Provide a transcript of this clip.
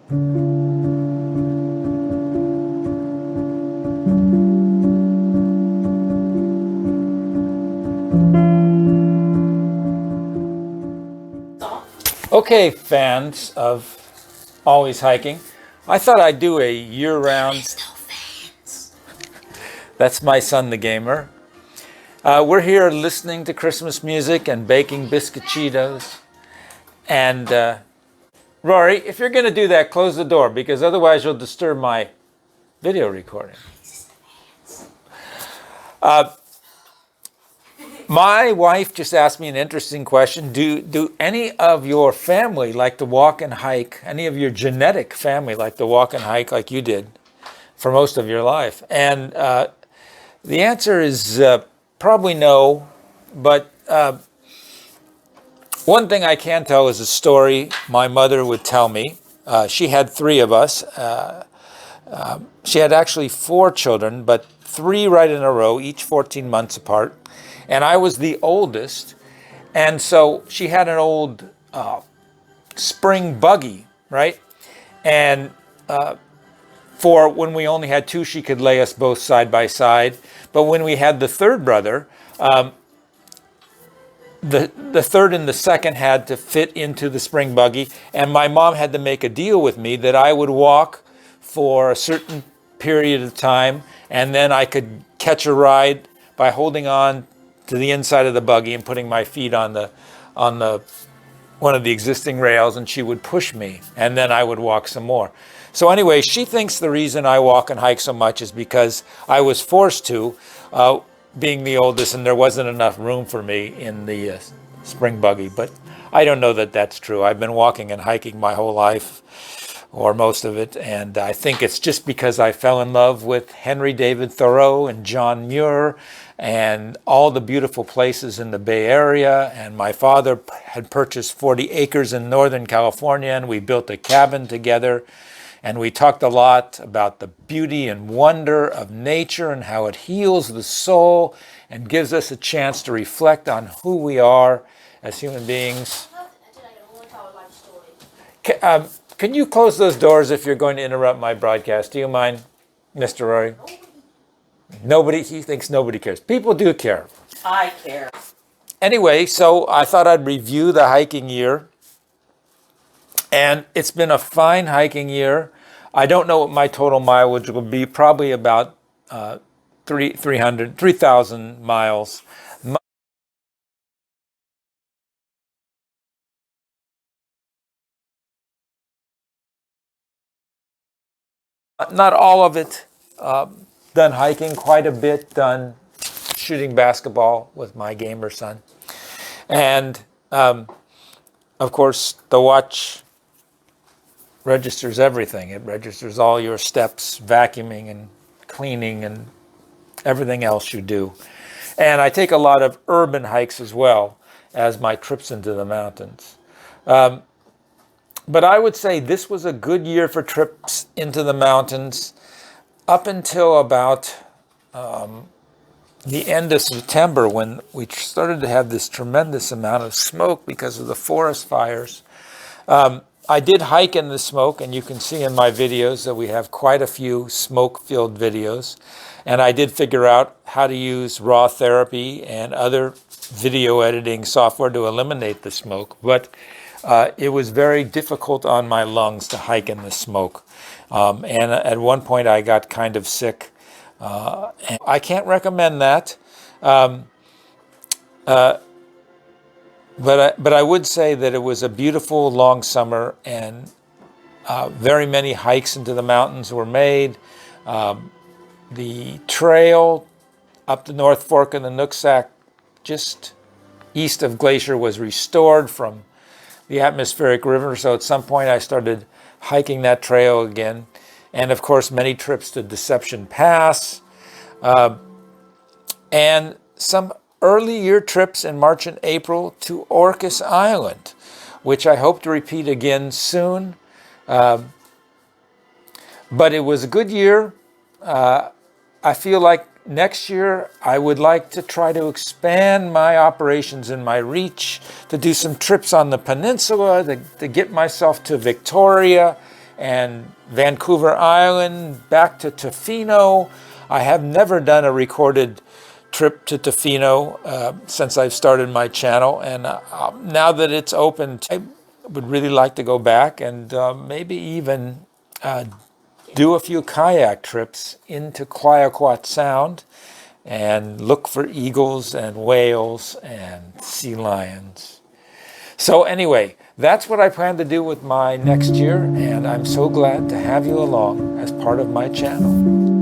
Okay, fans of Always Hiking, I thought I'd do a year-round... There's no fans. That's my son, the gamer. We're here listening to Christmas music and baking biscuititos. And Rory, if you're going to do that, close the door, because otherwise you'll disturb my video recording. My wife just asked me an interesting question. Do any of your family like to walk and hike? Any of your genetic family like to walk and hike like you did for most of your life? And the answer is probably no. But one thing I can tell is a story my mother would tell me. She had three of us. She had actually four children, but three right in a row, each 14 months apart. And I was the oldest. And so she had an old spring buggy, right? And for when we only had two, she could lay us both side by side. But when we had the third brother, the third and the second had to fit into the spring buggy. And my mom had to make a deal with me that I would walk for a certain period of time, and then I could catch a ride by holding on to the inside of the buggy and putting my feet on the one of the existing rails, and she would push me, and then I would walk some more. So anyway, she thinks the reason I walk and hike so much is because I was forced to, being the oldest, and there wasn't enough room for me in the spring buggy. But I don't know that that's true. I've been walking and hiking my whole life, or most of it, and I think it's just because I fell in love with Henry David Thoreau and John Muir and all the beautiful places in the Bay Area. And my father had purchased 40 acres in Northern California, and we built a cabin together. And we talked a lot about the beauty and wonder of nature and how it heals the soul and gives us a chance to reflect on who we are as human beings. Can you close those doors if you're going to interrupt my broadcast? Do you mind, Mr. Rory? Nobody, he thinks nobody cares. People do care. I care. Anyway, so I thought I'd review the hiking year. And it's been a fine hiking year. I don't know what my total mileage will be, probably about 3,000 miles. Not all of it done hiking, quite a bit done shooting basketball with my gamer son. And of course, the watch registers everything. It registers all your steps, vacuuming and cleaning and everything else you do. And I take a lot of urban hikes as well as my trips into the mountains. But I would say this was a good year for trips into the mountains up until about the end of September, when we started to have this tremendous amount of smoke because of the forest fires. I did hike in the smoke, and you can see in my videos that we have quite a few smoke-filled videos. And I did figure out how to use raw therapy and other video editing software to eliminate the smoke. But it was very difficult on my lungs to hike in the smoke. And at one point I got kind of sick. And I can't recommend that. But I would say that it was a beautiful long summer, and very many hikes into the mountains were made. The trail up the North Fork of the Nooksack, just east of Glacier, was restored from the atmospheric river. So at some point I started hiking that trail again. And of course, many trips to Deception Pass, and some early year trips in March and April to Orcas Island, which I hope to repeat again soon. But it was a good year. I feel like next year I would like to try to expand my operations and my reach, to do some trips on the peninsula, to get myself to Victoria and Vancouver Island, back to Tofino. I have never done a recorded trip to Tofino since I've started my channel, and now that it's open, I would really like to go back and maybe even do a few kayak trips into Clayoquot Sound and look for eagles and whales and sea lions. So anyway, that's what I plan to do with my next year, and I'm so glad to have you along as part of my channel.